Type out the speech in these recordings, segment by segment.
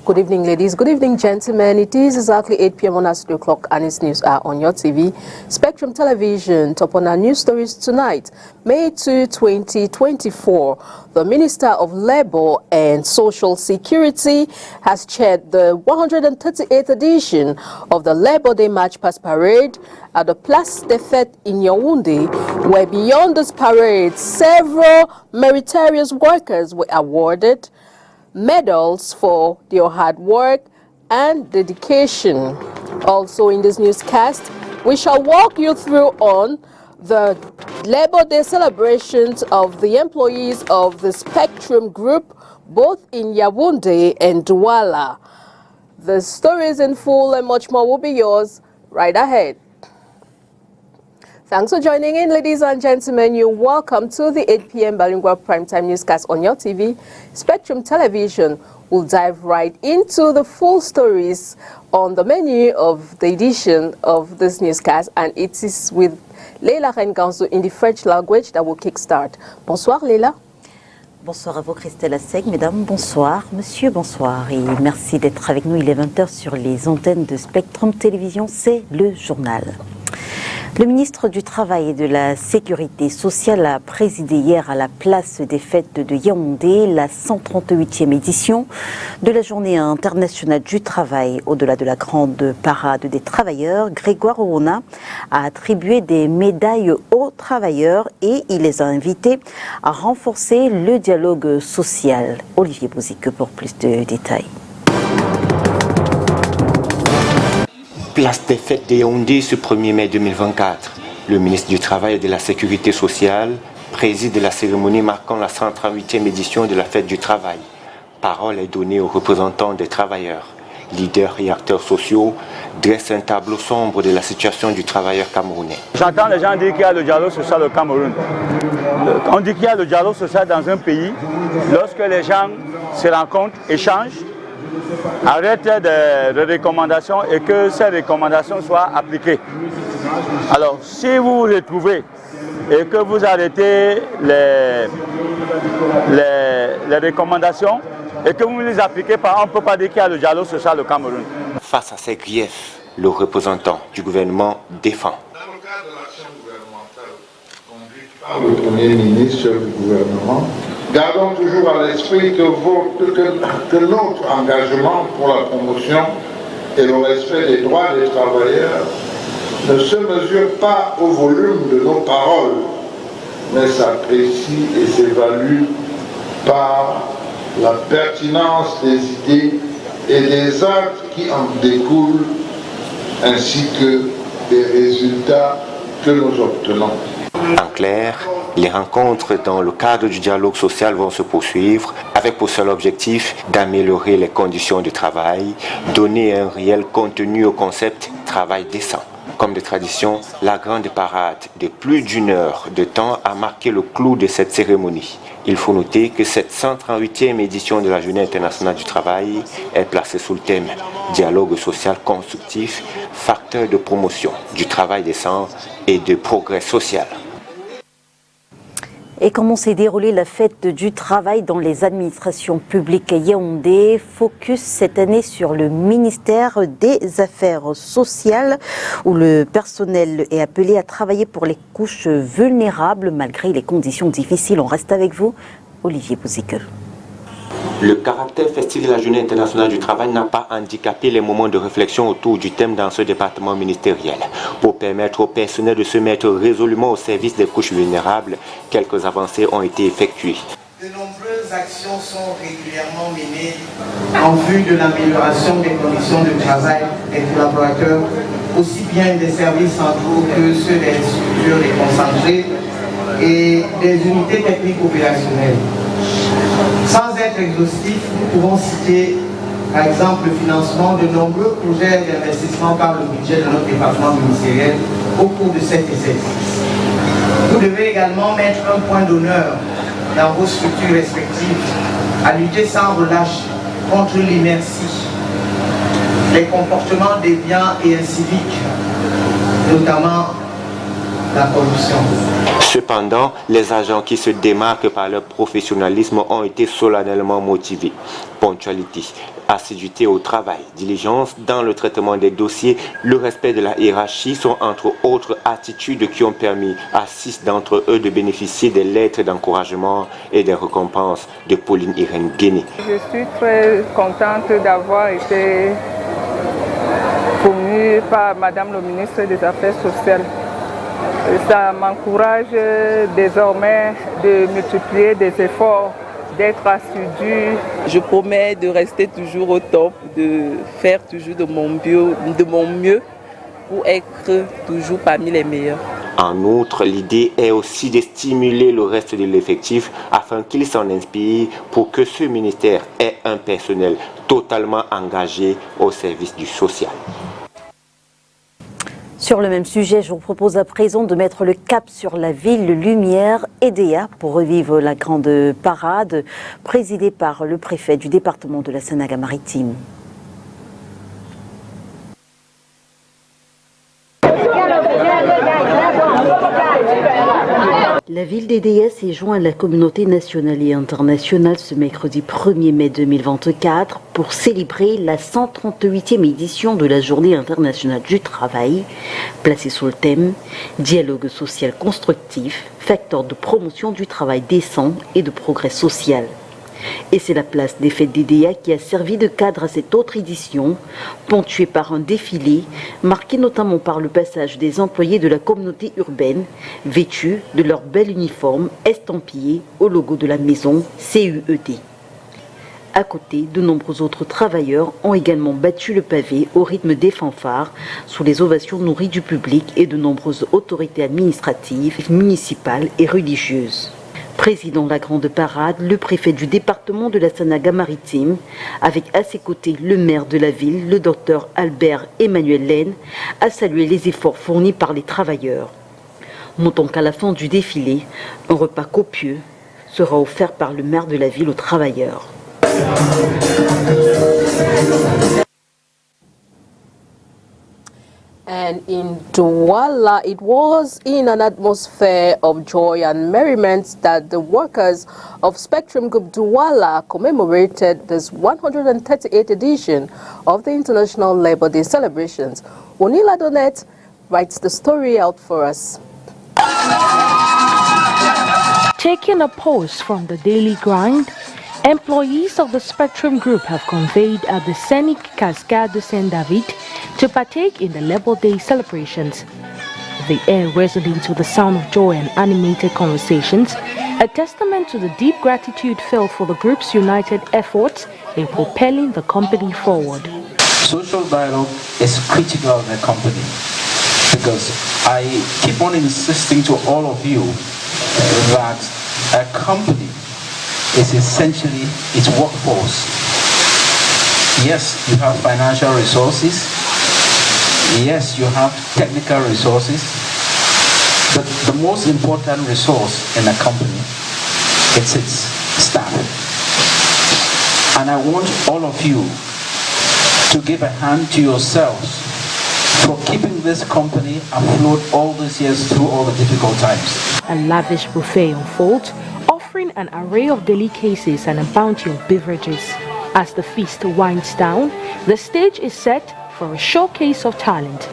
Good evening, ladies. Good evening, gentlemen. It is exactly 8 p.m. on our studio clock, and its news are on your TV. Spectrum Television. Top on our news stories tonight, May 2, 2024. The Minister of Labour and Social Security has chaired the 138th edition of the Labour Day March Past Parade at the Place des Fêtes in Yaoundé, where beyond this parade, several meritorious workers were awarded medals for their hard work and dedication. Also in this newscast, we shall walk you through on the Labour Day celebrations of the employees of the Spectrum Group, both in Yaoundé and Douala. The stories in full and much more will be yours right ahead. Thanks for joining in, ladies and gentlemen. You're welcome to the 8 p.m. bilingual primetime newscast on your TV. Spectrum Television will dive right into the full stories on the menu of the edition of this newscast, and it is with Leila Renganzo in the French language that will kickstart. Bonsoir, Leila. Bonsoir à vous, Christelle Asseg. Mesdames, bonsoir. Monsieur, bonsoir. Et merci d'être avec nous. Il est 20h sur les antennes de Spectrum Télévision. C'est le journal. Le ministre du Travail et de la Sécurité sociale a présidé hier à la Place des Fêtes de Yaoundé la 138e édition de la Journée internationale du travail. Au-delà de la grande parade des travailleurs, Grégoire Orona a attribué des médailles aux travailleurs et il les a invités à renforcer le dialogue social. Olivier Bouzique pour plus de détails. Place des Fêtes de Yaoundé ce 1er mai 2024. Le ministre du Travail et de la Sécurité sociale préside la cérémonie marquant la 138e édition de la Fête du Travail. Parole est donnée aux représentants des travailleurs. Leaders et acteurs sociaux dressent un tableau sombre de la situation du travailleur camerounais. J'entends les gens dire qu'il y a le dialogue social au Cameroun. On dit qu'il y a le dialogue social dans un pays lorsque les gens se rencontrent, échangent, arrêtent des recommandations et que ces recommandations soient appliquées. Alors, si vous vous retrouvez et que vous arrêtez les recommandations et que vous ne les appliquez pas, on ne peut pas dire qu'il y a le dialogue social au Cameroun. Face à ces griefs, le représentant du gouvernement défend. Dans le cadre de l'action gouvernementale conduite par le Premier ministre du gouvernement, gardons toujours à l'esprit que notre engagement pour la promotion et le respect des droits des travailleurs ne se mesure pas au volume de nos paroles, mais s'apprécie et s'évalue par la pertinence des idées et des actes qui en découlent, ainsi que des résultats que nous obtenons. En clair, les rencontres dans le cadre du dialogue social vont se poursuivre avec pour seul objectif d'améliorer les conditions de travail, donner un réel contenu au concept travail décent. Comme de tradition, la grande parade de plus d'1 heure de temps a marqué le clou de cette cérémonie. Il faut noter que cette 138e édition de la Journée internationale du travail est placée sous le thème dialogue social constructif, facteur de promotion du travail décent et de progrès social. Et comment s'est déroulée la fête du travail dans les administrations publiques à Yaoundé? Focus cette année sur le ministère des Affaires sociales où le personnel est appelé à travailler pour les couches vulnérables malgré les conditions difficiles. On reste avec vous, Olivier Bouzique. Le caractère festif de la Journée internationale du travail n'a pas handicapé les moments de réflexion autour du thème dans ce département ministériel. Pour permettre au personnel de se mettre résolument au service des couches vulnérables, quelques avancées ont été effectuées. De nombreuses actions sont régulièrement menées en vue de l'amélioration des conditions de travail des collaborateurs, aussi bien des services centraux que ceux des structures déconcentrées et des unités techniques opérationnelles. Sans être exhaustif, nous pouvons citer par exemple le financement de nombreux projets d'investissement par le budget de notre département ministériel au cours de cet exercice. Vous devez également mettre un point d'honneur dans vos structures respectives à lutter sans relâche contre l'inertie, les comportements déviants et inciviques, notamment la corruption. Cependant, les agents qui se démarquent par leur professionnalisme ont été solennellement motivés. Ponctualité, assiduité au travail, diligence dans le traitement des dossiers, le respect de la hiérarchie sont entre autres attitudes qui ont permis à 6 d'entre eux de bénéficier des lettres d'encouragement et des récompenses de Pauline Irène Guéné. Je suis très contente d'avoir été promue par Madame le ministre des Affaires sociales. Ça m'encourage désormais de multiplier des efforts, d'être assidu. Je promets de rester toujours au top, de faire toujours de mon mieux pour être toujours parmi les meilleurs. En outre, l'idée est aussi de stimuler le reste de l'effectif afin qu'il s'en inspire pour que ce ministère ait un personnel totalement engagé au service du social. Sur le même sujet, je vous propose à présent de mettre le cap sur la ville lumière EDEA pour revivre la grande parade présidée par le préfet du département de la Sanaga-Maritime. La ville d'EDEA s'est jointe à la communauté nationale et internationale ce mercredi 1er mai 2024 pour célébrer la 138e édition de la Journée internationale du travail, placée sous le thème « Dialogue social constructif, facteur de promotion du travail décent et de progrès social ». Et c'est la place des fêtes d'EDEA qui a servi de cadre à cette autre édition, ponctuée par un défilé, marqué notamment par le passage des employés de la communauté urbaine, vêtus de leur bel uniforme estampillé au logo de la maison CUED. À côté, de nombreux autres travailleurs ont également battu le pavé au rythme des fanfares, sous les ovations nourries du public et de nombreuses autorités administratives, municipales et religieuses. Président de la grande parade, le préfet du département de la Sanaga-Maritime, avec à ses côtés le maire de la ville, le docteur Albert Emmanuel Laine, a salué les efforts fournis par les travailleurs. Notons qu'à la fin du défilé, un repas copieux sera offert par le maire de la ville aux travailleurs. And in Douala, it was in an atmosphere of joy and merriment that the workers of Spectrum Group Douala commemorated this 138th edition of the International Labour Day celebrations. Onila Donet writes the story out for us. Taking a pause from the daily grind, employees of the Spectrum Group have conveyed at the scenic Cascade de Saint-David to partake in the Labour Day celebrations. The air resonates with the sound of joy and animated conversations, a testament to the deep gratitude felt for the group's united efforts in propelling the company forward. Social dialogue is critical in a company because I keep on insisting to all of you that a company is essentially its workforce. Yes, you have financial resources. Yes, you have technical resources. But the most important resource in a company is its staff. And I want all of you to give a hand to yourselves for keeping this company afloat all these years through all the difficult times. A lavish buffet unfolds, offering an array of delicacies and a bounty of beverages. As the feast winds down, the stage is set for a showcase of talent.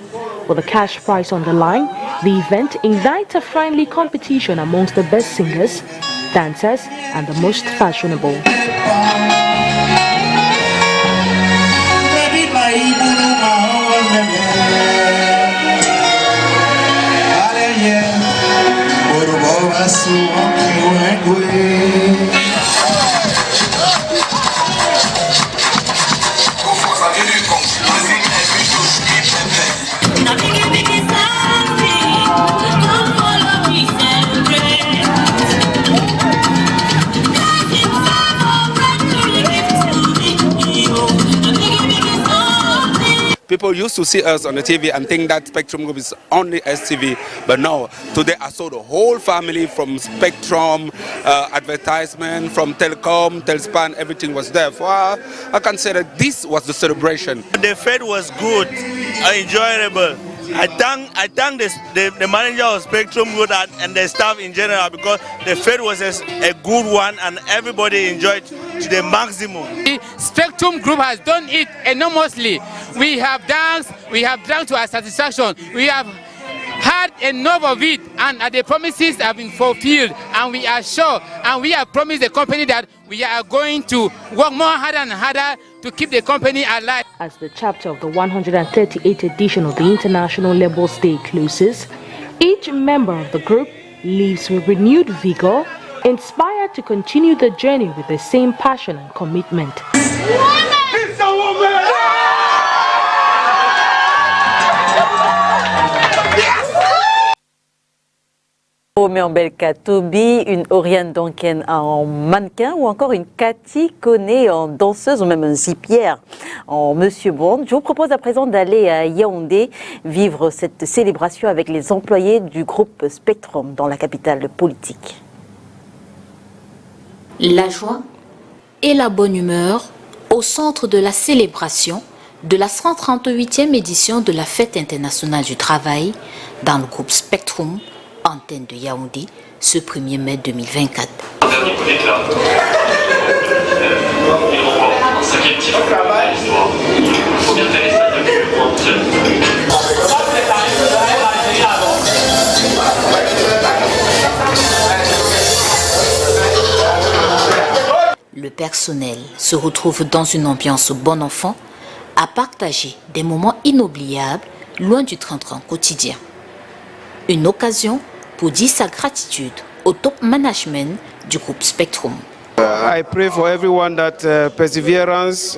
With a cash prize on the line, the event ignites a friendly competition amongst the best singers, dancers, and the most fashionable. People used to see us on the TV and think that Spectrum Group is only STV, but no, today I saw the whole family from Spectrum, advertisement, from Telecom, Telspan, everything was there. For I can say that this was the celebration. The fete was good, enjoyable. I thank the manager of Spectrum Group and the staff in general, because the fete was a good one and everybody enjoyed to the maximum. The Spectrum Group has done it enormously. We have danced, we have drank to our satisfaction, we have had enough of it, and the promises have been fulfilled, and we are sure, and we have promised the company that we are going to work more harder and harder to keep the company alive. As the chapter of the 138th edition of the International Labour's Day closes, each member of the group leaves with renewed vigor, inspired to continue the journey with the same passion and commitment. It's a woman! Mbelka Toby, une Oriane Duncan en mannequin ou encore une Cathy Koné en danseuse ou même un zipière en Monsieur Bond. Je vous propose à présent d'aller à Yaoundé vivre cette célébration avec les employés du groupe Spectrum dans la capitale politique. La joie et la bonne humeur au centre de la célébration de la 138e édition de la Fête internationale du travail dans le groupe Spectrum, antenne de Yaoundé, ce 1er mai 2024. Le personnel se retrouve dans une ambiance bon enfant à partager des moments inoubliables loin du train-train quotidien. Une occasion pour dire sa gratitude au top management du groupe Spectrum. I pray for everyone that perseverance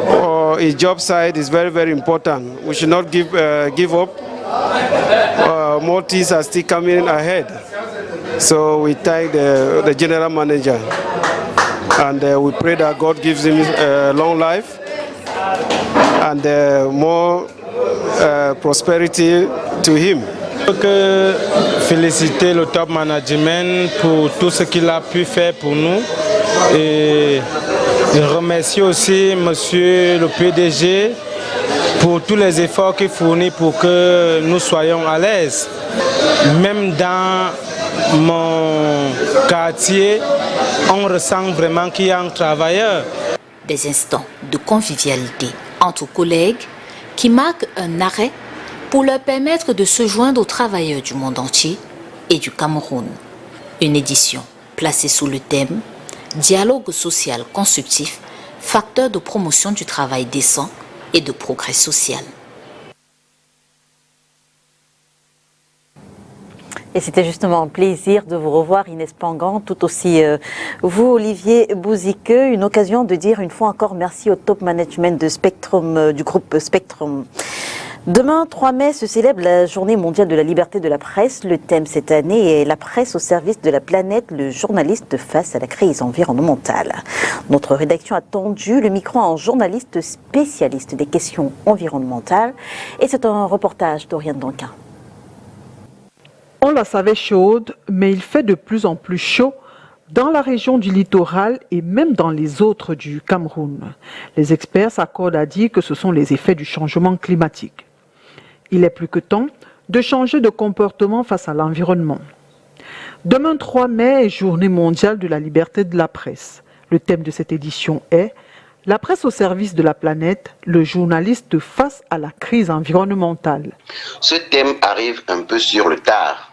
or a job site is very, very important. We should not give up. More things are still coming ahead. So we thank the general manager, and we pray that God gives him long life and more prosperity to him. Je veux féliciter le top management pour tout ce qu'il a pu faire pour nous, et je remercie aussi monsieur le PDG pour tous les efforts qu'il fournit pour que nous soyons à l'aise. Même dans mon quartier, on ressent vraiment qu'il y a un travailleur. Des instants de convivialité entre collègues qui marquent un arrêt pour leur permettre de se joindre aux travailleurs du monde entier et du Cameroun. Une édition placée sous le thème « Dialogue social constructif, facteur de promotion du travail décent et de progrès social ». Et c'était justement un plaisir de vous revoir, Inès Pangan, tout aussi vous, Olivier Bouziqueux. Une occasion de dire une fois encore merci au top management de Spectrum, du groupe Spectrum. Demain, 3 mai, se célèbre la Journée mondiale de la liberté de la presse. Le thème cette année est la presse au service de la planète, le journaliste face à la crise environnementale. Notre rédaction a tendu le micro à un journaliste spécialiste des questions environnementales. Et c'est un reportage d'Oriane Duncan. On la savait chaude, mais il fait de plus en plus chaud dans la région du littoral et même dans les autres du Cameroun. Les experts s'accordent à dire que ce sont les effets du changement climatique. Il est plus que temps de changer de comportement face à l'environnement. Demain 3 mai est Journée mondiale de la liberté de la presse. Le thème de cette édition est « La presse au service de la planète, le journaliste face à la crise environnementale ». Ce thème arrive un peu sur le tard.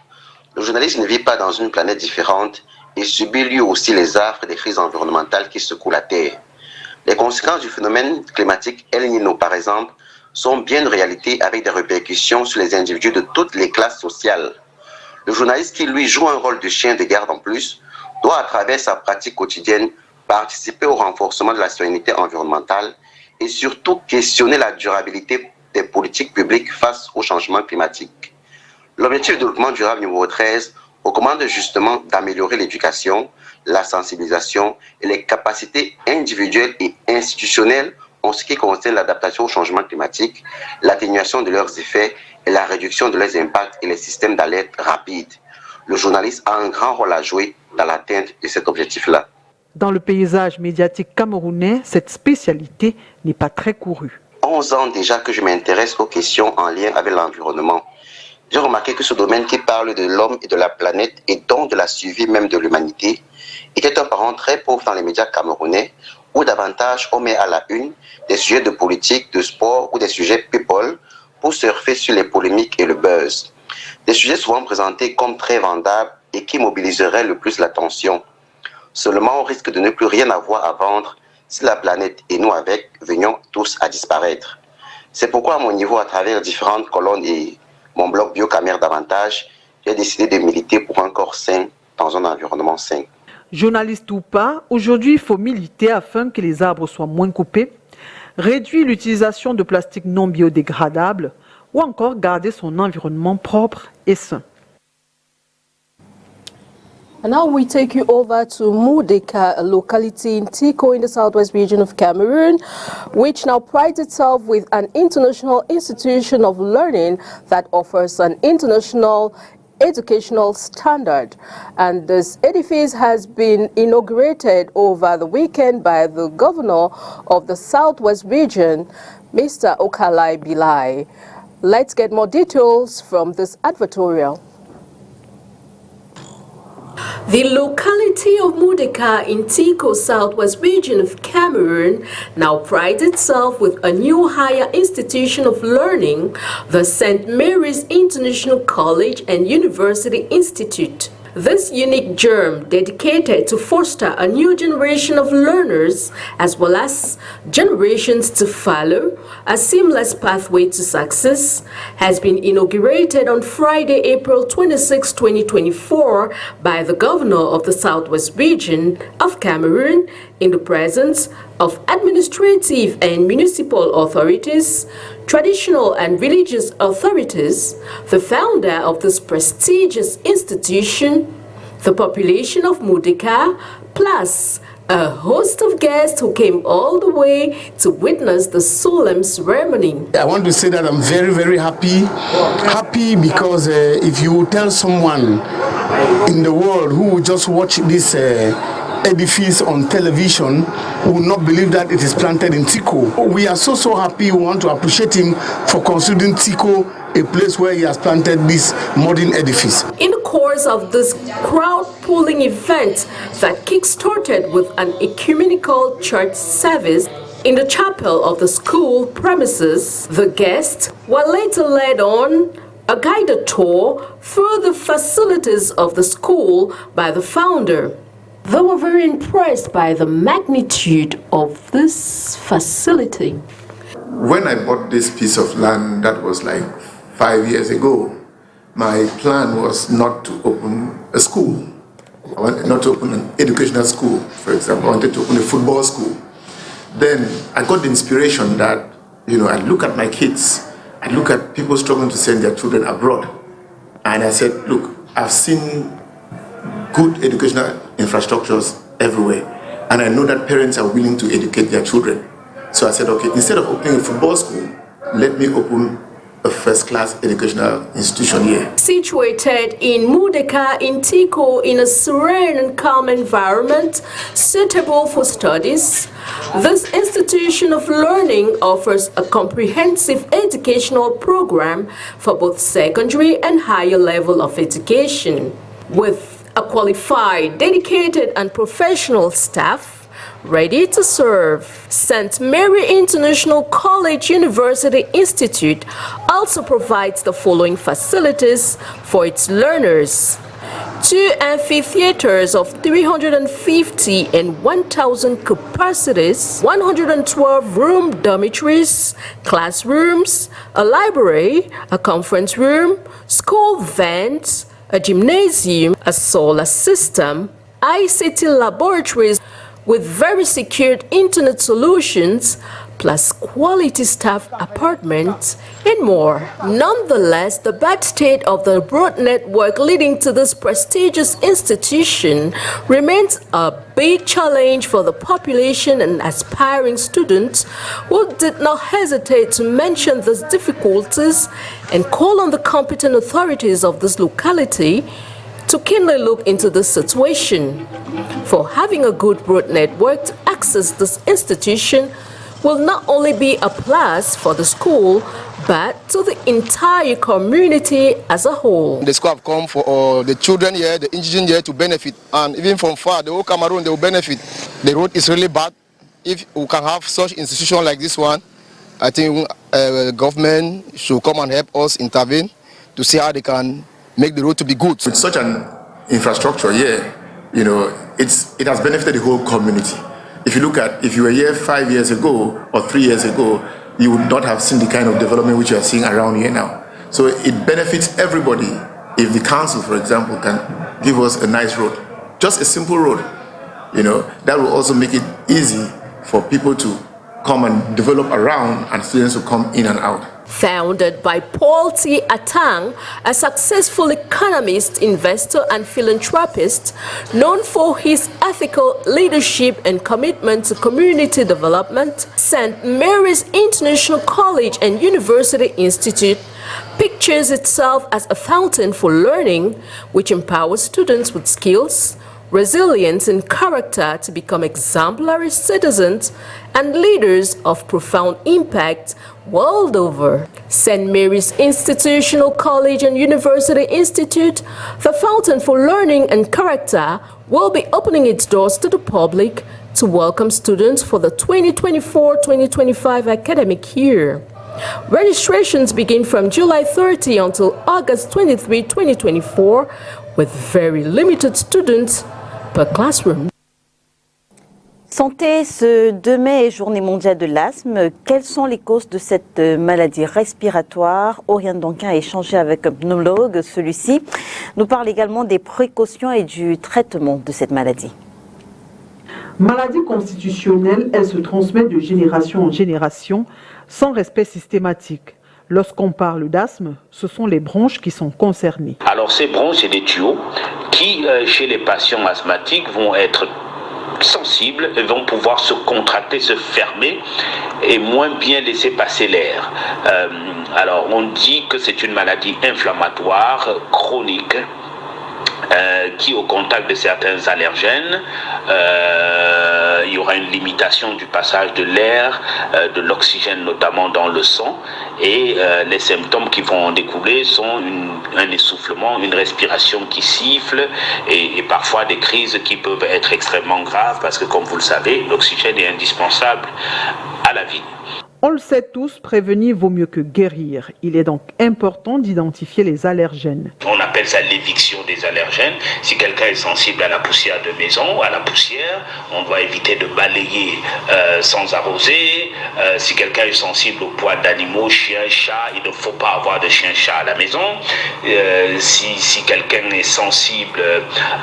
Le journaliste ne vit pas dans une planète différente et subit lui aussi les affres des crises environnementales qui secouent la Terre. Les conséquences du phénomène climatique El Niño, par exemple, sont bien une réalité avec des répercussions sur les individus de toutes les classes sociales. Le journaliste qui, lui, joue un rôle de chien de garde en plus, doit, à travers sa pratique quotidienne, participer au renforcement de la citoyenneté environnementale et surtout questionner la durabilité des politiques publiques face au changement climatique. L'objectif de développement durable numéro 13 recommande justement d'améliorer l'éducation, la sensibilisation et les capacités individuelles et institutionnelles en ce qui concerne l'adaptation au changement climatique, l'atténuation de leurs effets et la réduction de leurs impacts et les systèmes d'alerte rapides. Le journaliste a un grand rôle à jouer dans l'atteinte de cet objectif-là. Dans le paysage médiatique camerounais, cette spécialité n'est pas très courue. 11 ans déjà que je m'intéresse aux questions en lien avec l'environnement. J'ai remarqué que ce domaine qui parle de l'homme et de la planète et donc de la survie même de l'humanité était un parent très pauvre dans les médias camerounais où davantage on met à la une des sujets de politique, de sport ou des sujets people pour surfer sur les polémiques et le buzz. Des sujets souvent présentés comme très vendables et qui mobiliseraient le plus l'attention. Seulement, on risque de ne plus rien avoir à vendre si la planète et nous avec venions tous à disparaître. C'est pourquoi à mon niveau, à travers différentes colonnes et mon blog Biocamère davantage, j'ai décidé de militer pour un corps sain dans un environnement sain. Journaliste ou pas, aujourd'hui il faut militer afin que les arbres soient moins coupés, réduire l'utilisation de plastique non biodégradable ou encore garder son environnement propre et sain. And now we take you over to Mudeka, a locality in Tiko in the southwest region of Cameroon, which now prides itself with an international institution of learning that offers an international educational standard. And this edifice has been inaugurated over the weekend by the governor of the southwest region, Mr. Okalai Bilai. Let's get more details from this advertorial. The locality of Mudeka in Tiko, southwest region of Cameroon, now prides itself with a new higher institution of learning, the St. Mary's International College and University Institute. This unique germ, dedicated to foster a new generation of learners as well as generations to follow, a seamless pathway to success, has been inaugurated on Friday, April 26, 2024 by the governor of the Southwest region of Cameroon in the presence of administrative and municipal authorities, traditional and religious authorities, the founder of this prestigious institution, the population of Mudeka, plus a host of guests who came all the way to witness the solemn ceremony. I want to say that I'm very, very happy. Happy because if you tell someone in the world who will just watch this edifice on television will not believe that it is planted in Tiko. We are so happy. We want to appreciate him for considering Tiko a place where he has planted this modern edifice. In the course of this crowd-pulling event that kick-started with an ecumenical church service in the chapel of the school premises, the guests were later led on a guided tour through the facilities of the school by the founder. They were very impressed by the magnitude of this facility. When I bought this piece of land, that was like 5 years ago, my plan was not to open a school. I wanted not to open an educational school, for example. I wanted to open a football school. Then I got the inspiration that, I look at my kids, I look at people struggling to send their children abroad. And I said, look, I've seen good educational infrastructures everywhere. And I know that parents are willing to educate their children. So I said, okay, instead of opening a football school, let me open a first-class educational institution here. Situated in Mudeka in Tiko in a serene and calm environment suitable for studies, this institution of learning offers a comprehensive educational program for both secondary and higher level of education. With a qualified, dedicated and professional staff ready to serve, St. Mary International College University Institute also provides the following facilities for its learners: 2 amphitheaters of 350 and 1,000 capacities, 112 room dormitories, classrooms, a library, a conference room, school vans, a gymnasium, a solar system, ICT laboratories with very secured internet solutions, plus quality staff apartments, and more. Nonetheless, the bad state of the broad network leading to this prestigious institution remains a big challenge for the population and aspiring students who did not hesitate to mention these difficulties and call on the competent authorities of this locality to keenly look into this situation. For having a good broad network to access this institution will not only be a plus for the school, but to the entire community as a whole. The school have come for the children here, the indigenous here to benefit, and even from far, the whole Cameroon, they will benefit. The road is really bad. If we can have such institution like this one, I think the government should come and help us intervene to see how they can make the road to be good. With such an infrastructure here, you know, it has benefited the whole community. If you were here 5 years ago or 3 years ago, you would not have seen the kind of development which you are seeing around here now. So it benefits everybody if the council, for example, can give us a nice road, just a simple road, you know, that will also make it easy for people to come and develop around and students will come in and out. Founded by Paul T. Atang, a successful economist, investor, and philanthropist, known for his ethical leadership and commitment to community development, St. Mary's International College and University Institute pictures itself as a fountain for learning, which empowers students with skills, resilience, and character to become exemplary citizens and leaders of profound impact world over. St. Mary's Institutional College and University Institute, the fountain for learning and character, will be opening its doors to the public to welcome students for the 2024-2025 academic year. Registrations begin from July 30 until August 23, 2024, with very limited students per classroom. Santé, ce 2 mai est journée mondiale de l'asthme. Quelles sont les causes de cette maladie respiratoire? Oriane Donquin a échangé avec un pneumologue. Celui-ci nous parle également des précautions et du traitement de cette maladie. Maladie constitutionnelle, elle se transmet de génération en génération sans respect systématique. Lorsqu'on parle d'asthme, ce sont les bronches qui sont concernées. Alors ces bronches, c'est des tuyaux qui, chez les patients asthmatiques, vont être sensibles et vont pouvoir se contracter, se fermer et moins bien laisser passer l'air. Alors on dit que c'est une maladie inflammatoire chronique qui, au contact de certains allergènes, il y aura une limitation du passage de l'air, de l'oxygène notamment dans le sang, et les symptômes qui vont en découler sont un essoufflement, une respiration qui siffle et parfois des crises qui peuvent être extrêmement graves parce que, comme vous le savez, l'oxygène est indispensable à la vie. On le sait tous, prévenir vaut mieux que guérir. Il est donc important d'identifier les allergènes. On appelle ça l'éviction des allergènes. Si quelqu'un est sensible à la poussière de maison, à la poussière, on doit éviter de balayer sans arroser. Si quelqu'un est sensible au poids d'animaux, chiens, chats, il ne faut pas avoir de chien-chat à la maison. Si quelqu'un est sensible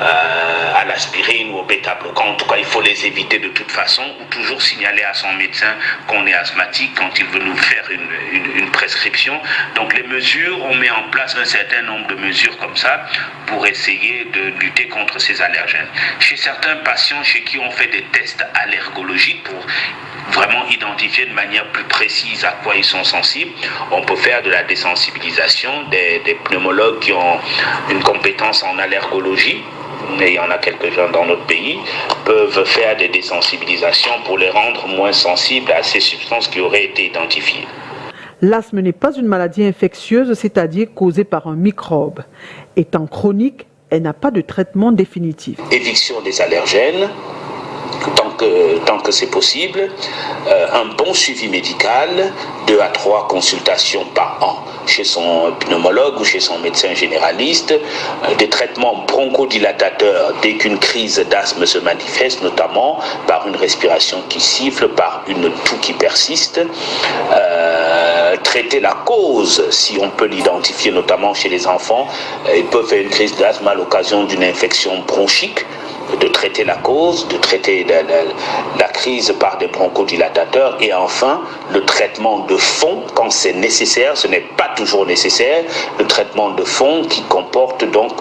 à l'aspirine ou au bêta-bloquant, en tout cas, il faut les éviter de toute façon, ou toujours signaler à son médecin qu'on est asthmatique quand il veut nous faire une prescription. Donc les mesures, on met en place un certain nombre de mesures comme ça pour essayer de lutter contre ces allergènes. Chez certains patients chez qui on fait des tests allergologiques pour vraiment identifier de manière plus précise à quoi ils sont sensibles, on peut faire de la désensibilisation. Des pneumologues qui ont une compétence en allergologie, mais il y en a quelques-uns dans notre pays, peuvent faire des désensibilisations pour les rendre moins sensibles à ces substances qui auraient été identifiées. L'asthme n'est pas une maladie infectieuse, c'est-à-dire causée par un microbe. Étant chronique, elle n'a pas de traitement définitif. Éviction des allergènes, tant que c'est possible, un bon suivi médical, 2 à 3 consultations par an chez son pneumologue ou chez son médecin généraliste, des traitements bronchodilatateurs dès qu'une crise d'asthme se manifeste, notamment par une respiration qui siffle, par une toux qui persiste, traiter la cause, si on peut l'identifier, notamment chez les enfants. Ils peuvent faire une crise d'asthme à l'occasion d'une infection bronchique, de traiter la cause, de traiter la crise par des bronchodilatateurs, et enfin le traitement de fond quand c'est nécessaire. Ce n'est pas toujours nécessaire, le traitement de fond qui comporte donc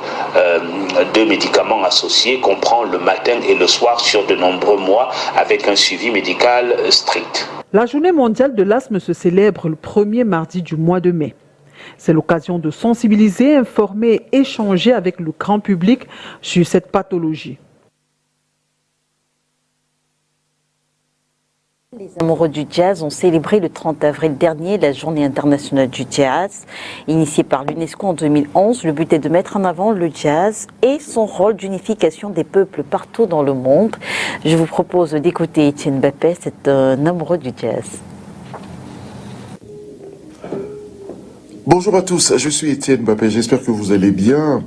2 médicaments associés qu'on prend le matin et le soir sur de nombreux mois avec un suivi médical strict. La journée mondiale de l'asthme se célèbre le 1er mardi du mois de mai. C'est l'occasion de sensibiliser, informer et échanger avec le grand public sur cette pathologie. Les amoureux du jazz ont célébré le 30 avril dernier la Journée internationale du jazz. Initiée par l'UNESCO en 2011, le but est de mettre en avant le jazz et son rôle d'unification des peuples partout dans le monde. Je vous propose d'écouter Etienne Mbappé, c'est un amoureux du jazz. Bonjour à tous, je suis Etienne Mbappé, j'espère que vous allez bien.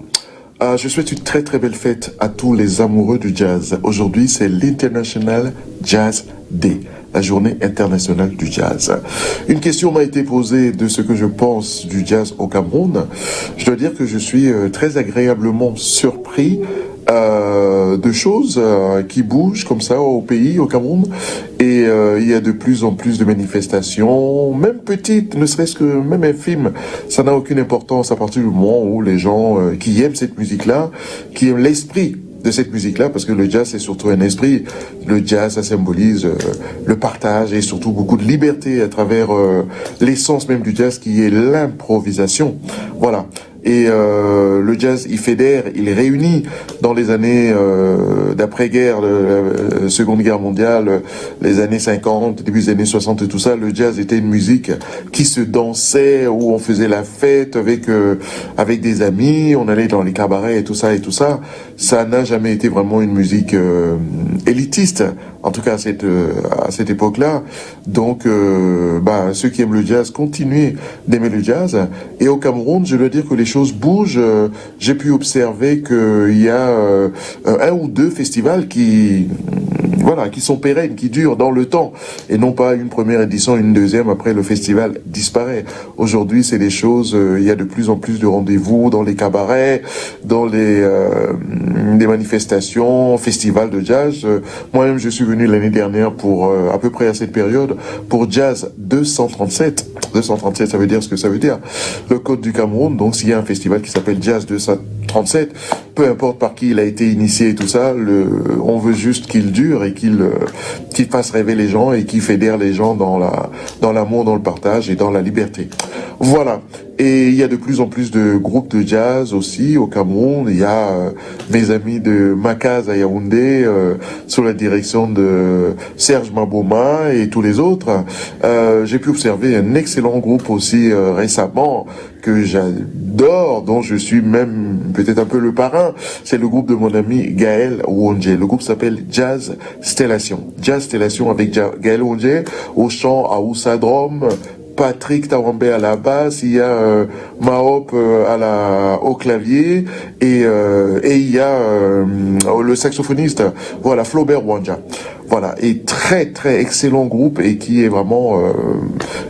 Je souhaite une très très belle fête à tous les amoureux du jazz. Aujourd'hui, c'est l'International Jazz Day, la journée internationale du jazz. Une question m'a été posée de ce que je pense du jazz au Cameroun. Je dois dire que je suis très agréablement surpris de choses qui bougent comme ça au pays, au Cameroun. Et il y a de plus en plus de manifestations, même petites, ne serait-ce que même infimes. Ça n'a aucune importance à partir du moment où les gens qui aiment cette musique-là, qui aiment l'esprit de cette musique-là, parce que le jazz c'est surtout un esprit. Le jazz, ça symbolise le partage et surtout beaucoup de liberté à travers l'essence même du jazz qui est l'improvisation. Voilà. Et le jazz, il fédère, il réunit. Dans les années d'après-guerre, la Seconde Guerre mondiale, les années 50, début des années 60 et tout ça, le jazz était une musique qui se dansait, où on faisait la fête avec des amis, on allait dans les cabarets et tout ça et tout ça. Ça n'a jamais été vraiment une musique élitiste, en tout cas à cette époque-là. Donc, ceux qui aiment le jazz, continuez d'aimer le jazz. Et au Cameroun, je dois dire que les choses bougent. J'ai pu observer qu'il y a un ou deux festivals qui sont pérennes, qui durent dans le temps, et non pas une première édition, une deuxième, après le festival disparaît. Aujourd'hui, c'est des choses, il y a de plus en plus de rendez-vous dans les cabarets, dans des manifestations, festivals de jazz. Moi-même, je suis venu l'année dernière pour, à peu près à cette période, pour Jazz 237. 237, ça veut dire ce que ça veut dire. Le code du Cameroun, donc s'il y a un festival qui s'appelle Jazz 237, peu importe par qui il a été initié et tout ça, on veut juste qu'il dure et qu'il fasse rêver les gens et qu'il fédère les gens dans l'amour, dans le partage et dans la liberté. Voilà. Et il y a de plus en plus de groupes de jazz aussi au Cameroun. Il y a mes amis de Makaz à Yaoundé, sous la direction de Serge Maboma et tous les autres. J'ai pu observer un excellent groupe aussi récemment que j'adore, dont je suis même peut-être un peu le parrain. C'est le groupe de mon ami Gaël Wonje. Le groupe s'appelle Jazz Stellation. Jazz Stellation avec Gaël Wonje au chant, à Oussadrom, Patrick Tawambe à la basse, il y a Mahop au clavier et il y a le saxophoniste, voilà, Flaubert Wanja. Voilà, et très très excellent groupe et qui est vraiment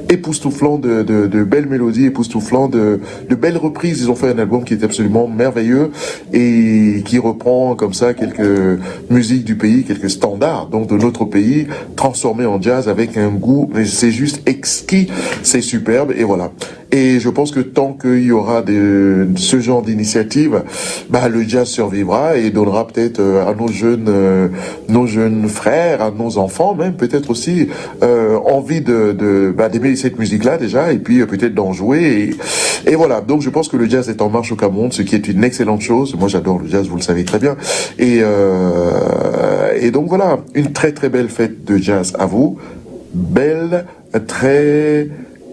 époustouflant de belles mélodies, époustouflant de belles reprises. Ils ont fait un album qui est absolument merveilleux et qui reprend comme ça quelques musiques du pays, quelques standards donc de notre pays, transformés en jazz avec un goût, mais c'est juste exquis, c'est superbe et voilà. Et je pense que tant qu'il y aura ce genre d'initiative, le jazz survivra et donnera peut-être à nos jeunes frères, à nos enfants même, peut-être aussi envie d'aimer cette musique-là déjà, et puis peut-être d'en jouer. Et voilà, donc je pense que le jazz est en marche au Cameroun, ce qui est une excellente chose. Moi j'adore le jazz, vous le savez très bien. Et donc voilà, une très très belle fête de jazz à vous. Belle, très...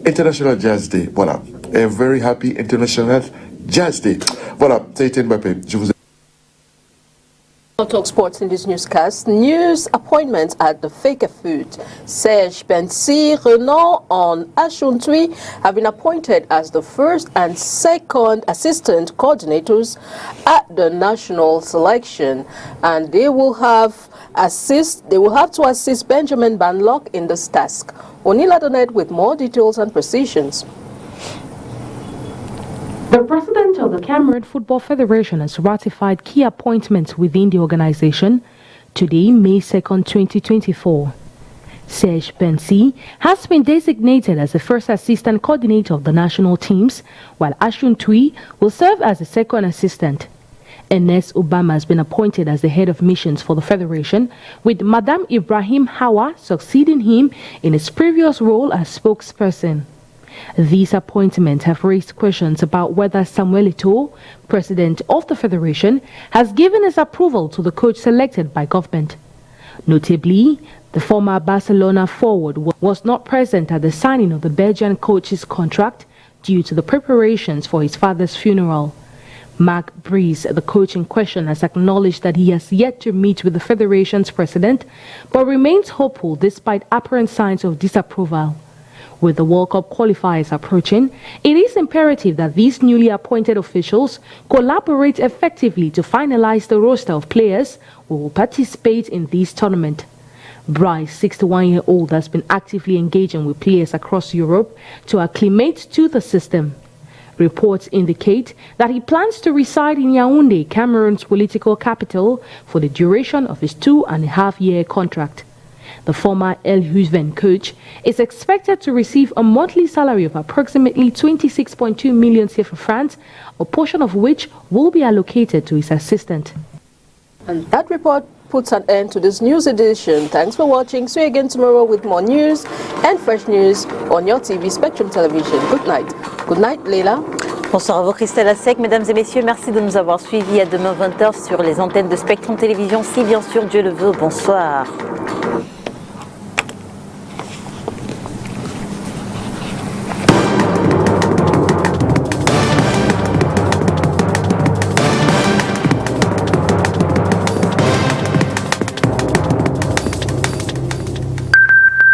International Jazz Day, voilà. A very happy International Jazz Day. Voilà, c'est Etienne Mbappé. Je vous I'll talk sports in this newscast. News appointments at the Faker Food. Serge Bensi, Renan and Ashuntui have been appointed as the first and second assistant coordinators at the national selection, and they will have to assist Benjamin Banlock in this task. Onila Donet with more details and precisions. The president of the Cameroon Football Federation has ratified key appointments within the organization today, May 2nd, 2024. Serge Bensi has been designated as the first assistant coordinator of the national teams, while Ashun Tui will serve as the second assistant. Ernest Obama has been appointed as the head of missions for the Federation, with Madame Ibrahim Hawa succeeding him in his previous role as spokesperson. These appointments have raised questions about whether Samuel Eto'o, president of the Federation, has given his approval to the coach selected by government. Notably, the former Barcelona forward was not present at the signing of the Belgian coach's contract due to the preparations for his father's funeral. Marc Brice, the coach in question, has acknowledged that he has yet to meet with the federation's president, but remains hopeful despite apparent signs of disapproval. With the World Cup qualifiers approaching, it is imperative that these newly appointed officials collaborate effectively to finalize the roster of players who will participate in this tournament. Brice, 61-year-old, has been actively engaging with players across Europe to acclimate to the system. Reports indicate that he plans to reside in Yaoundé, Cameroon's political capital, for the duration of his 2.5-year contract. The former El Husven coach is expected to receive a monthly salary of approximately 26.2 million CFA francs, a portion of which will be allocated to his assistant. And that report puts an end to this news edition. Thanks for watching. See you again tomorrow with more news and fresh news on your TV, Spectrum Television. Good night. Good night, Leila. Bonsoir à vous, Christelle Assec. Mesdames et messieurs, merci de nous avoir suivis. À demain 20h sur les antennes de Spectrum Télévision, si bien sûr Dieu le veut. Bonsoir.